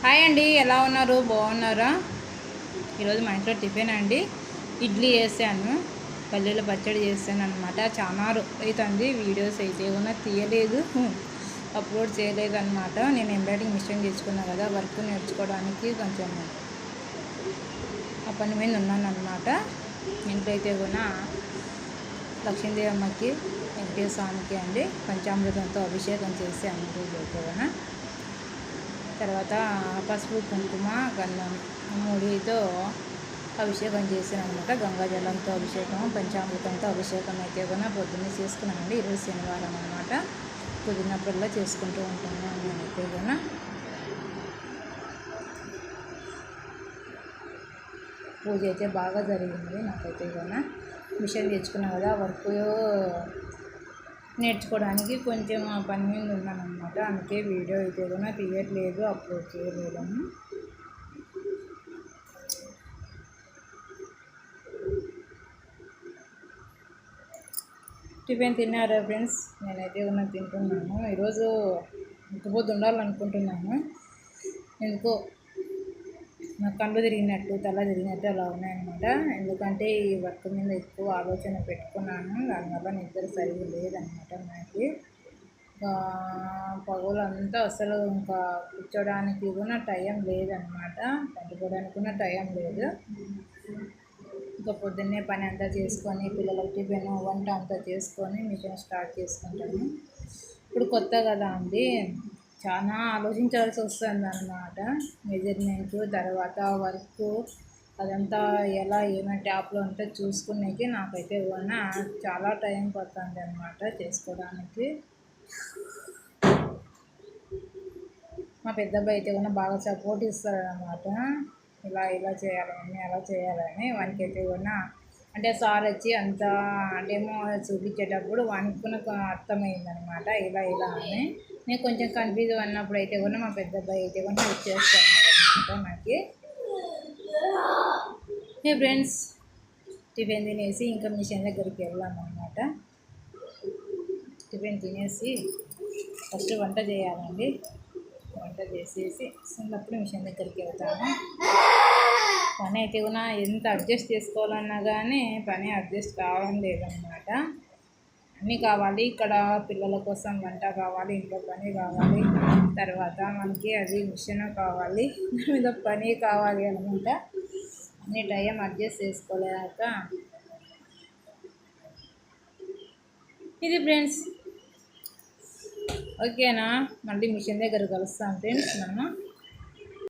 Hi అండి, ఎలా ఉన్నారు? బాగున్నారా? ఈరోజు మా ఇంట్లో టిఫిన్ అండి. ఇడ్లీ చేశాను, పల్లీల పచ్చడి చేశాను అనమాట. చాలా అవుతుంది, వీడియోస్ అయితే కూడా తీయలేదు, అప్లోడ్ చేయలేదు అనమాట. నేను ఎంబ్రాయిడింగ్ మిషన్ తెచ్చుకున్నా కదా, వర్క్ నేర్చుకోవడానికి కొంచెం ఆ పని మీద ఉన్నాను అనమాట. ఇంట్లో అయితే కూడా లక్ష్మీదేవి అమ్మకి, వెంకటేశ్వర స్వామికి అండి పంచామృతంతో అభిషేకం చేశాను రోజు అయితే కూడా. తర్వాత పసుపు, కుంకుమ, గంధం మూడితో అభిషేకం చేసాను అనమాట. గంగాజలంతో అభిషేకం, పంచామృతంతో అభిషేకం అయితే కూడా పొద్దున్నే చేసుకున్నానండి. ఈరోజు శనివారం అనమాట. కుదిరినప్పుడల్లా చేసుకుంటూ ఉంటాను నేనైతే కూడా. పూజ అయితే బాగా జరిగింది నాకైతే కూడా. మిషన్ తెచ్చుకున్నాను కదా, వర్క్ నేర్చుకోవడానికి కొంచెం ఆ పని మీద ఉన్నాను అనమాట. అందుకే వీడియో అయితే కూడా తీయట్లేదు, అప్లోడ్ చేయలేదని. టిఫిన్ తిన్నారా ఫ్రెండ్స్? నేనైతే ఉన్న తింటున్నాను. ఈరోజు ఇంకపోతే ఉండాలనుకుంటున్నాను. ఎందుకో నాకు కళ్ళు తిరిగినట్టు, తల తిరిగినట్టు అలా ఉన్నాయన్నమాట. ఎందుకంటే ఈ వర్క్ మీద ఎక్కువ ఆలోచన పెట్టుకున్నాను, దానివల్ల నిద్ర సరిగ్గా లేదనమాట. నాకు పగలంతా అసలు ఇంకా కూర్చోడానికి కూడా టైం లేదనమాట, పండుకోవడానికి కూడా టైం లేదు. ఇంకా పొద్దున్నే పని అంతా చేసుకొని, పిల్లలకి టిఫిన్ వంట అంతా చేసుకొని మిషన్ స్టార్ట్ చేసుకుంటాను. ఇప్పుడు కొత్త కదా అండి, చాలా ఆలోచించాల్సి వస్తుంది అన్నమాట. మెజర్మెంట్, తర్వాత వర్క్ అదంతా ఎలా ఏమైనా ట్యాప్లో అంతా చూసుకునేకి నాకైతే కూడా చాలా టైం పడుతుంది అన్నమాట చేసుకోవడానికి. మా పెద్ద అబ్బాయి అయితే కూడా బాగా సపోర్ట్ ఇస్తారన్నమాట. ఇలా ఇలా చేయాలని, అలా చేయాలని. వానికి అయితే కూడా అంటే సార్ వచ్చి అంత డెమో చూపించేటప్పుడు వానికి కూడా అర్థమైందనమాట, ఇలా ఇలా అని. నేను కొంచెం కన్ఫ్యూజ్ అన్నప్పుడు అయితే కూడా మా పెద్ద అబ్బాయి అయితే కూడా హెల్ప్ చేస్తాను అనమాట నాకు. హే ఫ్రెండ్స్, టిఫిన్ తినేసి ఇంకా మిషన్ దగ్గరికి వెళ్ళామన్నమాట. టిఫిన్ తినేసి ఫస్ట్ వంట చేయాలండి. వంట చేసేసి చిన్నప్పుడు మిషన్ దగ్గరికి వెళ్తాను. పని అయితే కూడా ఎంత అడ్జస్ట్ చేసుకోవాలన్నా కానీ పని అడ్జస్ట్ కావడం లేదన్నమాట. అన్నీ కావాలి, ఇక్కడ పిల్లల కోసం వంట కావాలి, ఇంట్లో పని కావాలి, తర్వాత మనకి అది మిషన్ కావాలి, మీద పని కావాలి అనమాట. అన్ని టైం అడ్జస్ట్ చేసుకోలేక ఇది ఫ్రెండ్స్. ఓకేనా, మళ్ళీ మిషన్ దగ్గర కలుస్తాం ఫ్రెండ్స్. మనం